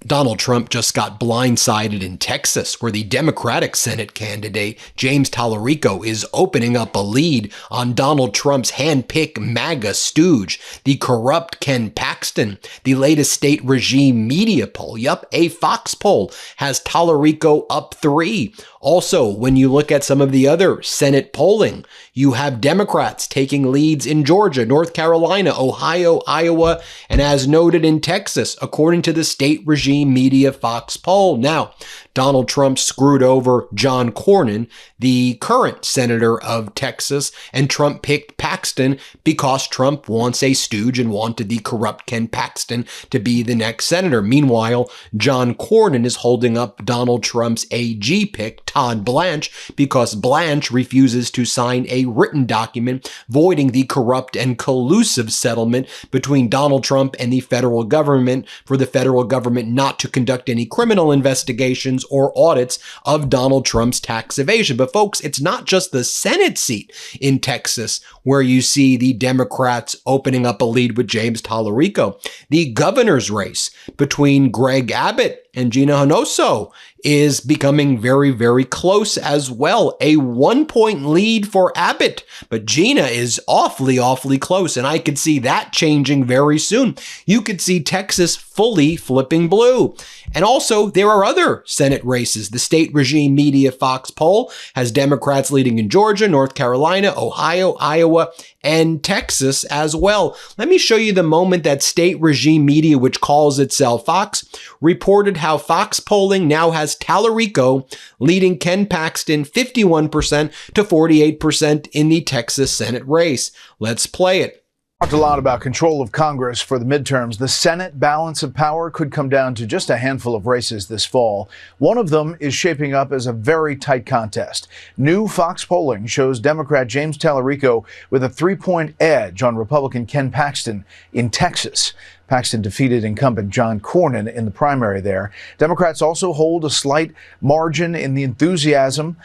Donald Trump just got blindsided in Texas, where the Democratic Senate candidate, James Talarico, is opening up a lead on Donald Trump's hand-picked MAGA stooge, the corrupt Ken Paxton. The latest state regime media poll, a Fox poll, has Talarico up 3. Also, when you look at some of the other Senate polling, you have Democrats taking leads in Georgia, North Carolina, Ohio, Iowa, and as noted in Texas, according to the state regime media Fox poll. Now, Donald Trump screwed over John Cornyn, the current senator of Texas, and Trump picked Paxton because Trump wants a stooge and wanted the corrupt Ken Paxton to be the next senator. Meanwhile, John Cornyn is holding up Donald Trump's AG pick, Todd Blanche, because Blanche refuses to sign a written document voiding the corrupt and collusive settlement between Donald Trump and the federal government for the federal government not to conduct any criminal investigations or audits of Donald Trump's tax evasion. But folks, it's not just the Senate seat in Texas where you see the Democrats opening up a lead with James Talarico. The governor's race between Greg Abbott and Gina Hinojosa is becoming very, very close as well. A 1-point lead for Abbott, but Gina is awfully, awfully close, and I could see that changing very soon. You could see Texas fully flipping blue. And also, there are other Senate races. The state regime media Fox poll has Democrats leading in Georgia, North Carolina, Ohio, Iowa, and Texas as well. Let me show you the moment that state regime media, which calls itself Fox, reported how Fox polling now has Talarico leading Ken Paxton 51% to 48% in the Texas Senate race. Let's play it. Talked a lot about control of Congress for the midterms. The Senate balance of power could come down to just a handful of races this fall. One of them is shaping up as a very tight contest. New Fox polling shows Democrat James Talarico with a 3-point edge on Republican Ken Paxton in Texas. Paxton defeated incumbent John Cornyn in the primary there. Democrats also hold a slight margin in the enthusiasm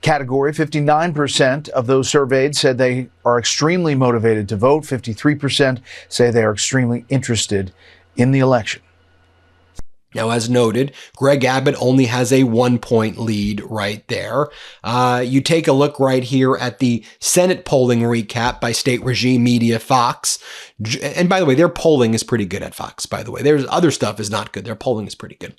category. 59% of those surveyed said they are extremely motivated to vote. 53% say they are extremely interested in the election. Now, as noted, Greg Abbott only has a 1-point lead right there. You take a look right here at the Senate polling recap by state regime media Fox. And by the way, their polling is pretty good at Fox, by the way. There's other stuff is not good. Their polling is pretty good.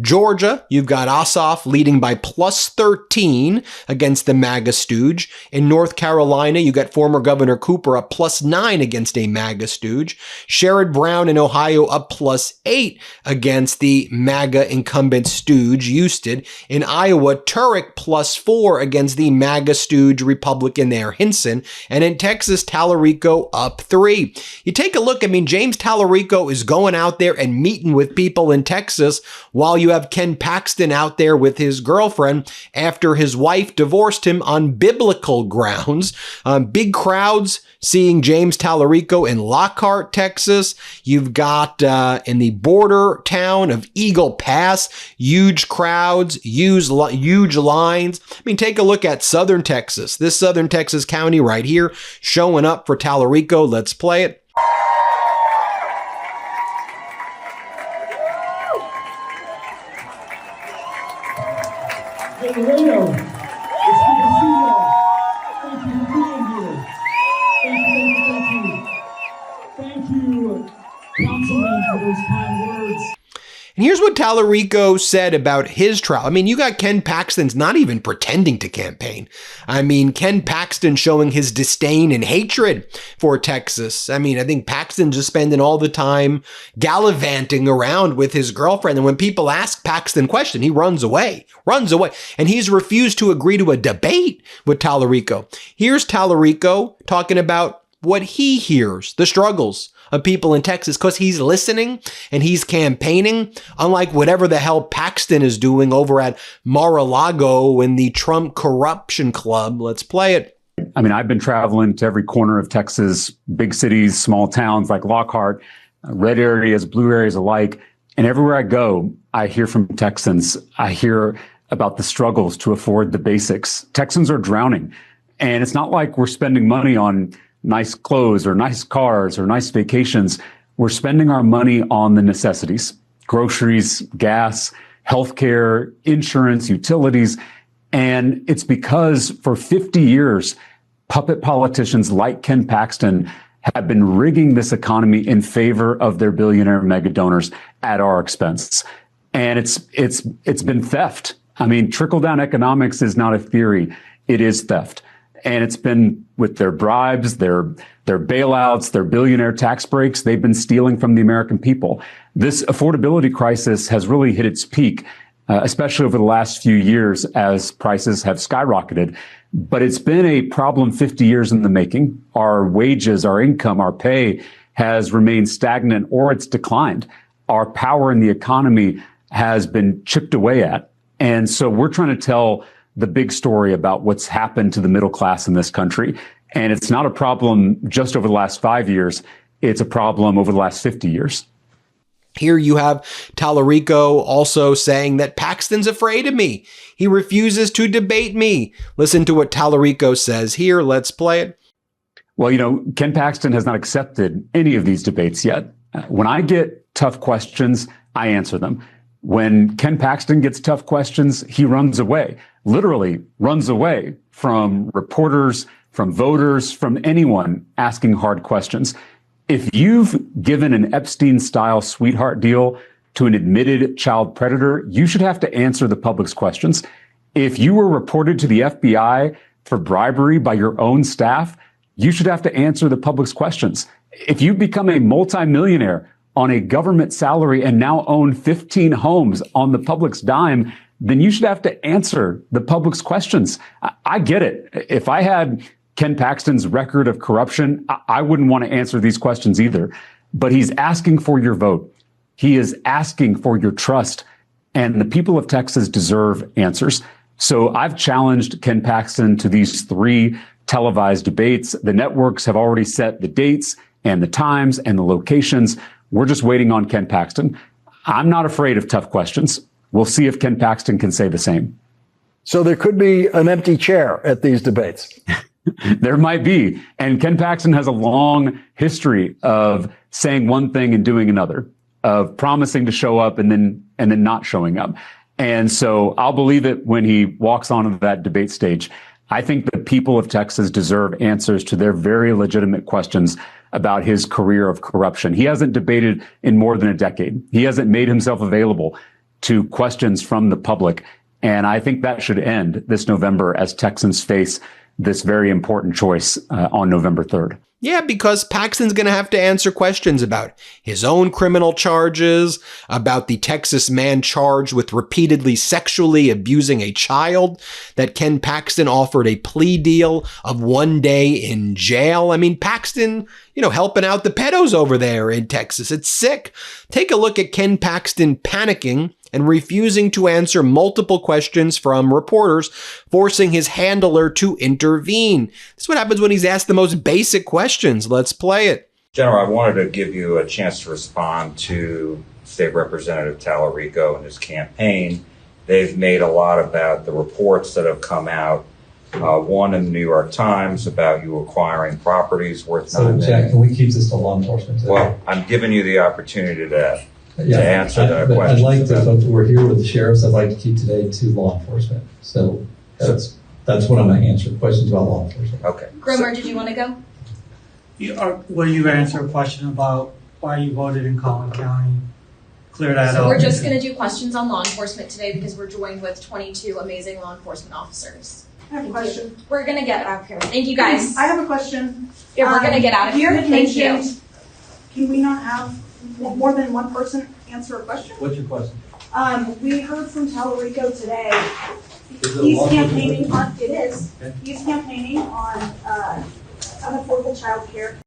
Georgia, you've got Ossoff leading by plus 13 against the MAGA stooge. In North Carolina, you got former Governor Cooper up plus 9 against a MAGA stooge. Sherrod Brown in Ohio up plus 8 against the MAGA incumbent stooge, Husted. In Iowa, Turek plus 4 against the MAGA stooge Republican there, Hinson. And in Texas, Talarico up 3. You take a look, James Talarico is going out there and meeting with people in Texas while you have Ken Paxton out there with his girlfriend after his wife divorced him on biblical grounds. Big crowds seeing James Talarico in Lockhart, Texas. You've got in the border town of Eagle Pass, huge crowds, huge lines. Take a look at Southern Texas. This Southern Texas county right here showing up for Talarico. Let's play it. Hey, Laredo, it's good to see y'all. Thank you for being here. Thank you, Councilman, for those kind words. And here's what Talarico said about his trial. You got Ken Paxton's not even pretending to campaign. Ken Paxton showing his disdain and hatred for Texas. I think Paxton's just spending all the time gallivanting around with his girlfriend. And when people ask Paxton questions, he runs away. And he's refused to agree to a debate with Talarico. Here's Talarico talking about what he hears, the struggles of people in Texas, because he's listening and he's campaigning, unlike whatever the hell Paxton is doing over at Mar-a-Lago in the Trump Corruption Club. Let's play it. I've been traveling to every corner of Texas, big cities, small towns like Lockhart, red areas, blue areas alike. And everywhere I go, I hear from Texans. I hear about the struggles to afford the basics. Texans are drowning. And it's not like we're spending money on nice clothes or nice cars or nice vacations. We're spending our money on the necessities. groceries, gas, healthcare, insurance, utilities. And it's because for 50 years, puppet politicians like Ken Paxton have been rigging this economy in favor of their billionaire mega donors at our expense. And it's been theft. I mean, trickle-down economics is not a theory. It is theft. And it's been with their bribes, their bailouts, their billionaire tax breaks. They've been stealing from the American people. This affordability crisis has really hit its peak, especially over the last few years as prices have skyrocketed. But it's been a problem 50 years in the making. Our wages, our income, our pay has remained stagnant or it's declined. Our power in the economy has been chipped away at. And so we're trying to tell the big story about what's happened to the middle class in this country. And it's not a problem just over the last 5 years. It's a problem over the last 50 years. Here you have Talarico also saying that Paxton's afraid of me. He refuses to debate me. Listen to what Talarico says here. Let's play it. Well, Ken Paxton has not accepted any of these debates yet. When I get tough questions, I answer them. When Ken Paxton gets tough questions, he runs away, literally runs away from reporters, from voters, from anyone asking hard questions. If you've given an Epstein-style sweetheart deal to an admitted child predator, you should have to answer the public's questions. If you were reported to the FBI for bribery by your own staff, you should have to answer the public's questions. If you become a multimillionaire on a government salary and now own 15 homes on the public's dime, then you should have to answer the public's questions. I get it. If I had Ken Paxton's record of corruption, I wouldn't want to answer these questions either. But he's asking for your vote. He is asking for your trust. And the people of Texas deserve answers. So I've challenged Ken Paxton to these 3 televised debates. The networks have already set the dates and the times and the locations. We're just waiting on Ken Paxton. I'm not afraid of tough questions. We'll see if Ken Paxton can say the same. So there could be an empty chair at these debates. There might be. And Ken Paxton has a long history of saying one thing and doing another, of promising to show up and then not showing up. And so I'll believe it when he walks onto that debate stage. I think the people of Texas deserve answers to their very legitimate questions about his career of corruption. He hasn't debated in more than a decade. He hasn't made himself available to questions from the public. And I think that should end this November as Texans face this very important choice on November 3rd. Yeah, because Paxton's going to have to answer questions about his own criminal charges, about the Texas man charged with repeatedly sexually abusing a child, that Ken Paxton offered a plea deal of 1 day in jail. I mean, Paxton, helping out the pedos over there in Texas. It's sick. Take a look at Ken Paxton panicking and refusing to answer multiple questions from reporters, forcing his handler to intervene. This is what happens when he's asked the most basic questions. Let's play it. General, I wanted to give you a chance to respond to State Representative Talarico and his campaign. They've made a lot about the reports that have come out. One in the New York Times about you acquiring properties worth So, Jack, can we keep this to law enforcement today? Well, I'm giving you the opportunity to answer that question. I'd like to, we're here with the sheriffs, I'd like to keep today to law enforcement. So that's what I'm going to answer, questions about law enforcement. Okay. Grimmer, did you want to go? Will you answer a question about why you voted in Collin County? Clear that up. So we're just going to do questions on law enforcement today because we're joined with 22 amazing law enforcement officers. I have a question. We're going to get out of here. Thank you, guys. I have a question. Yeah, we're going to get out of here. Thank you. Can we not have more than one person answer a question? What's your question? We heard from Talarico today. He's campaigning on, it is. Okay. He's campaigning on unaffordable child care.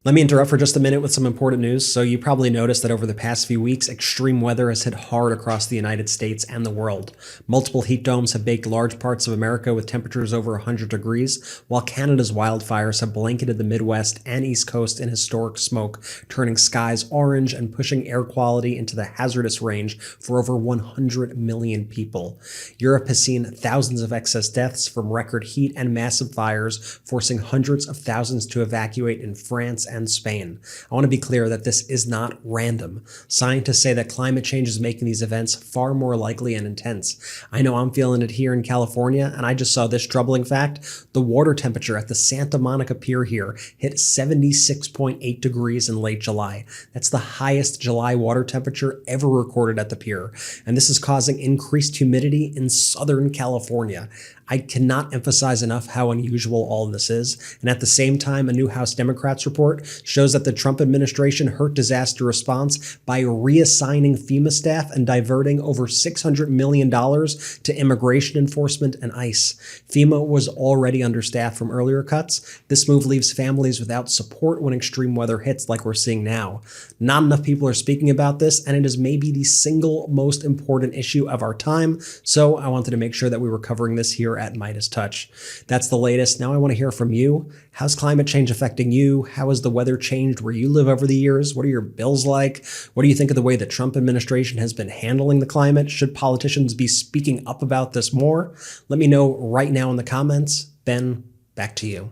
Let me interrupt for just a minute with some important news. So you probably noticed that over the past few weeks, extreme weather has hit hard across the United States and the world. Multiple heat domes have baked large parts of America with temperatures over 100 degrees, while Canada's wildfires have blanketed the Midwest and East Coast in historic smoke, turning skies orange and pushing air quality into the hazardous range for over 100 million people. Europe has seen thousands of excess deaths from record heat and massive fires, forcing hundreds of thousands to evacuate in France and and Spain. I want to be clear that this is not random. Scientists say that climate change is making these events far more likely and intense. I know I'm feeling it here in California, and I just saw this troubling fact. The water temperature at the Santa Monica Pier here hit 76.8 degrees in late July. That's the highest July water temperature ever recorded at the pier, and this is causing increased humidity in Southern California. I cannot emphasize enough how unusual all of this is. And at the same time, a new House Democrats report shows that the Trump administration hurt disaster response by reassigning FEMA staff and diverting over $600 million to immigration enforcement and ICE. FEMA was already understaffed from earlier cuts. This move leaves families without support when extreme weather hits like we're seeing now. Not enough people are speaking about this, and it is maybe the single most important issue of our time. So I wanted to make sure that we were covering this here at MeidasTouch. That's the latest. Now I want to hear from you. How's climate change affecting you? How has the weather changed where you live over the years? What are your bills like? What do you think of the way the Trump administration has been handling the climate? Should politicians be speaking up about this more? Let me know right now in the comments. Ben, back to you.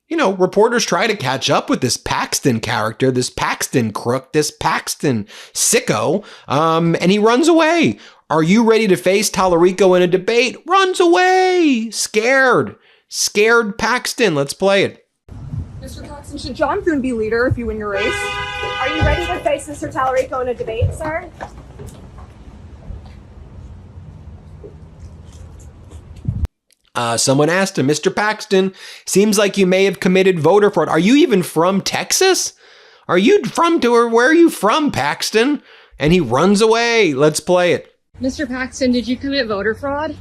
You know, reporters try to catch up with this Paxton character, this Paxton crook, this Paxton sicko, and he runs away. Are you ready to face Talarico in a debate? Runs away. Scared. Scared Paxton. Let's play it. Mr. Paxton, should John Thune be leader if you win your race? Are you ready to face Mr. Talarico in a debate, sir? Someone asked him, Mr. Paxton, seems like you may have committed voter fraud. Are you even from Texas? Are you from, or where are you from, Paxton? And he runs away. Let's play it. Mr. Paxton, did you commit voter fraud?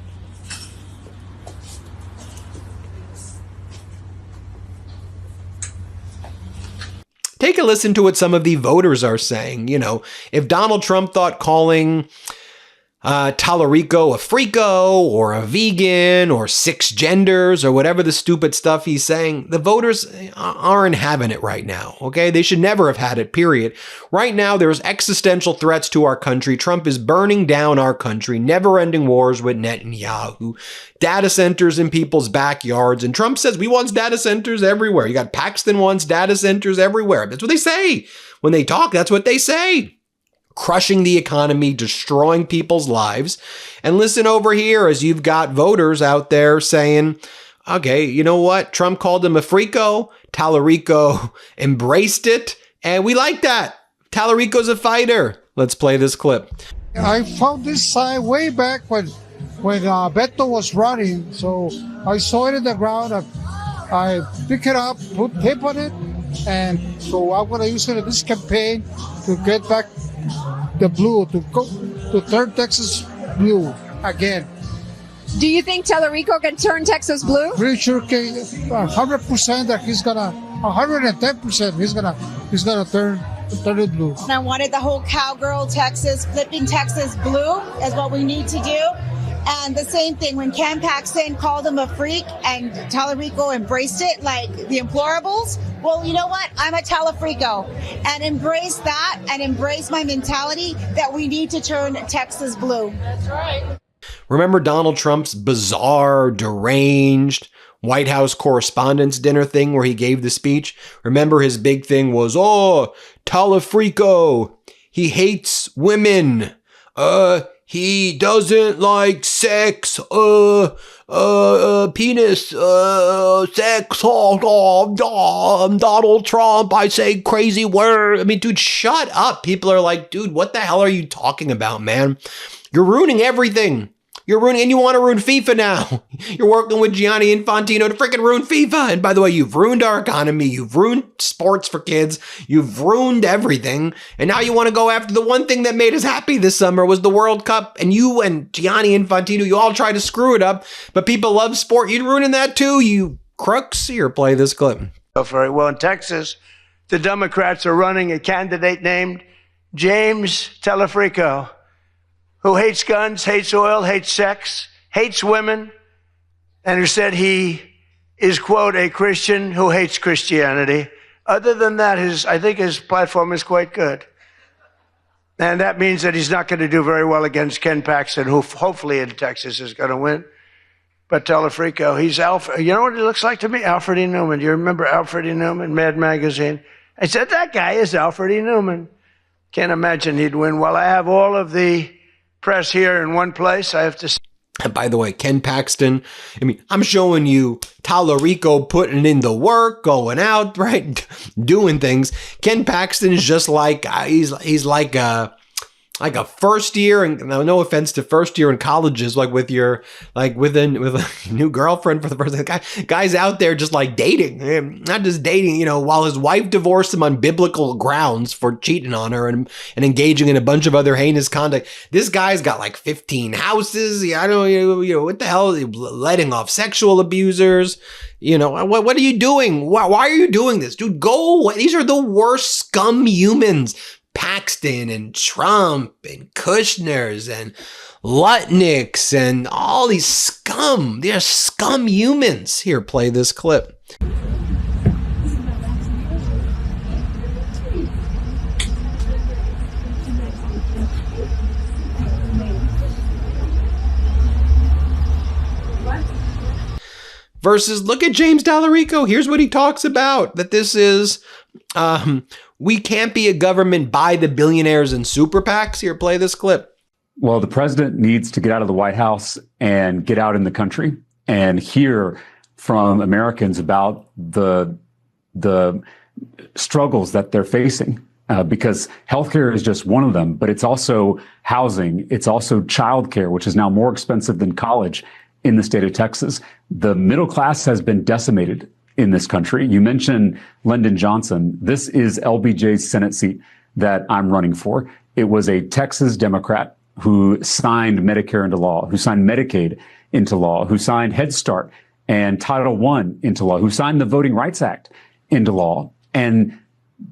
Take a listen to what some of the voters are saying. You know, if Donald Trump thought calling Talarico a freako or a vegan or six genders or whatever the stupid stuff he's saying, the voters aren't having it right now, okay? They should never have had it, period. Right now, there's existential threats to our country. Trump is burning down our country, never-ending wars with Netanyahu, data centers in people's backyards, and Trump says we want data centers everywhere. You got Paxton wants data centers everywhere. That's what they say. When they talk, that's what they say. Crushing the economy, destroying people's lives. And listen over here as you've got voters out there saying, okay, you know what? Trump called him a freako. Talarico embraced it. And we like that. Talarico's a fighter. Let's play this clip. I found this sign way back when Beto was running. So I saw it in the ground. I pick it up, put tape on it. And so I'm going to use it in this campaign to get back the blue, to turn Texas blue again. Do you think Talarico can turn Texas blue? Pretty sure 100% that he's gonna, 110% he's gonna turn it blue. And I wanted the whole cowgirl Texas, flipping Texas blue is what we need to do. And the same thing when Ken Paxton called him a freak and Talarico embraced it like the Implorables. Well, you know what? I'm a Talarico and embrace that and embrace my mentality that we need to turn Texas blue. That's right. Remember Donald Trump's bizarre, deranged White House Correspondents' Dinner thing where he gave the speech? Remember his big thing was, oh, Talarico, he hates women. He doesn't like sex, penis, sex, Donald Trump, I say crazy word. I mean, dude, shut up. People are like, dude, what the hell are you talking about, man? You're ruining everything. You're ruining, and you want to ruin FIFA now. You're working with Gianni Infantino to freaking ruin FIFA. And by the way, you've ruined our economy. You've ruined sports for kids. You've ruined everything. And now you want to go after the one thing that made us happy this summer was the World Cup. And you and Gianni Infantino, you all try to screw it up. But people love sport. You're ruining that too, you crooks. Here, play this clip. Very well, in Texas, the Democrats are running a candidate named James Talarico, who hates guns, hates oil, hates sex, hates women, and who said he is, quote, a Christian who hates Christianity. Other than that, I think his platform is quite good. And that means that he's not going to do very well against Ken Paxton, who hopefully in Texas is going to win. but Talarico. He's Alfred. You know what he looks like to me? Alfred E. Newman. Do you remember Alfred E. Newman, Mad Magazine? I said, that guy is Alfred E. Newman. Can't imagine he'd win. Well, I have all of the press here in one place. I have to. And by the way, Ken Paxton, I mean, I'm showing you Talarico putting in the work, going out, right, doing things. Ken Paxton is just like, he's like a first year, and no offense to first year in colleges, like with a new girlfriend for the first time. Guy's out there just like dating, not just dating, you know, while his wife divorced him on biblical grounds for cheating on her and engaging in a bunch of other heinous conduct. This guy's got like 15 houses. Yeah, I don't know, what the hell, letting off sexual abusers. You know, what are you doing? Why are you doing this? Dude, go away. These are the worst scum humans. Paxton and Trump and Kushner's and Lutniks and all these scum. They're scum humans. Here, play this clip. Versus, look at James Talarico. Here's what he talks about, that this is, we can't be a government by the billionaires and super PACs. Here, play this clip. Well, the president needs to get out of the White House and get out in the country and hear from Americans about the struggles that they're facing. Because healthcare is just one of them, but it's also housing. It's also childcare, which is now more expensive than college in the state of Texas. The middle class has been decimated in this country. You mentioned Lyndon Johnson. This is LBJ's Senate seat that I'm running for. It was a Texas Democrat who signed Medicare into law, who signed Medicaid into law, who signed Head Start and Title I into law, who signed the Voting Rights Act into law. And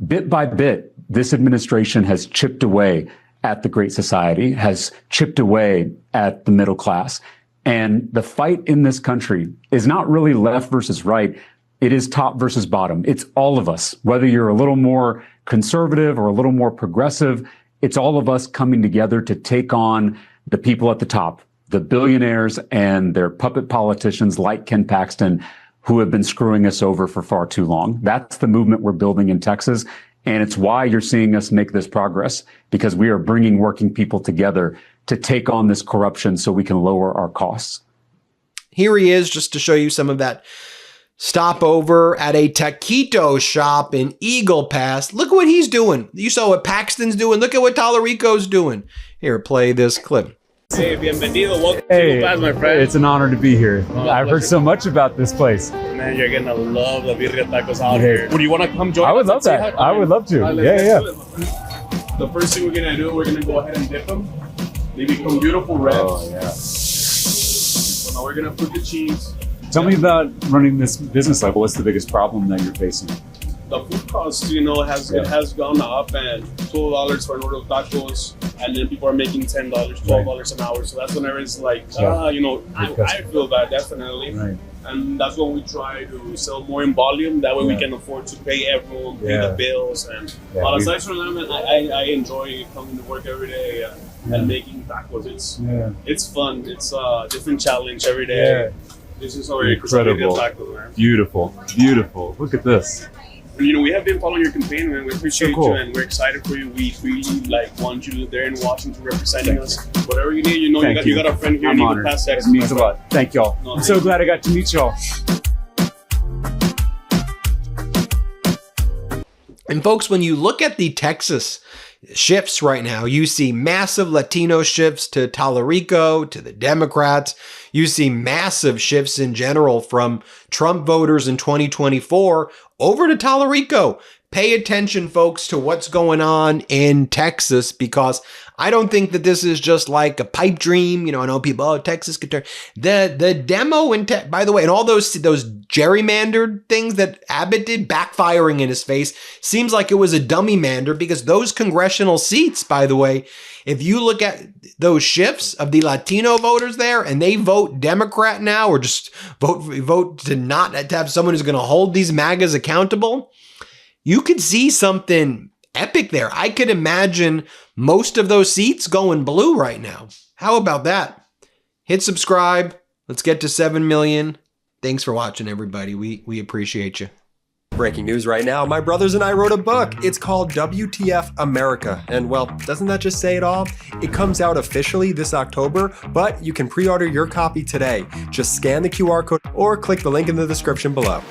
bit by bit, this administration has chipped away at the Great Society, has chipped away at the middle class. And the fight in this country is not really left versus right. It is top versus bottom. It's all of us, whether you're a little more conservative or a little more progressive. It's all of us coming together to take on the people at the top, the billionaires and their puppet politicians like Ken Paxton, who have been screwing us over for far too long. That's the movement we're building in Texas. And it's why you're seeing us make this progress, because we are bringing working people together to take on this corruption so we can lower our costs. Here he is, just to show you some of that stopover at a taquito shop in Eagle Pass. Look what he's doing. You saw what Paxton's doing. Look at what Talarico's doing. Here, play this clip. Hey, bienvenido. Welcome to Eagle Pass, my friend. It's an honor to be here. I've heard so much about this place. Man, you're gonna love the birria tacos out here. Would you want to come join us? I would love that. I would love to. Yeah. The first thing we're gonna do, we're gonna go ahead and dip them. They become beautiful reds. Oh, yeah. So now we're gonna put the cheese. Tell me about running this business. Like, what's the biggest problem that you're facing? The food cost, it has gone up, and $12 for an order of tacos, and then people are making $10, $12 an hour. So that's whenever it's like, I feel that definitely. Right. And that's when we try to sell more in volume. That way we can afford to pay everyone, pay the bills. And aside from that, I enjoy coming to work every day and making tacos. It's fun. It's a different challenge every day. Yeah. This is our incredible tacos, man. Beautiful. Look at this. And, we have been following your campaign, and we appreciate cool. you, and we're excited for you. We really want you there in Washington representing us. Whatever you need, you got a friend here in Eagle Pass, Texas. It means a lot. Thank y'all. I'm so glad I got to meet y'all. And folks, when you look at the Texas shifts right now, you see massive Latino shifts to Talarico, to the Democrats. You see massive shifts in general from Trump voters in 2024 over to Talarico. Pay attention, folks, to what's going on in Texas, because I don't think that this is just like a pipe dream. I know people, Texas could turn. The demo in by the way, and all those gerrymandered things that Abbott did, backfiring in his face, seems like it was a dummy mander, because those congressional seats, by the way, if you look at those shifts of the Latino voters there, and they vote Democrat now, or just vote to not to have someone who's going to hold these MAGAs accountable, you could see something epic there. I could imagine most of those seats going blue right now. How about that? Hit subscribe. Let's get to 7 million. Thanks for watching, everybody. We appreciate you. Breaking news right now, my brothers and I wrote a book. It's called WTF America. And well, doesn't that just say it all? It comes out officially this October, but you can pre-order your copy today. Just scan the QR code or click the link in the description below.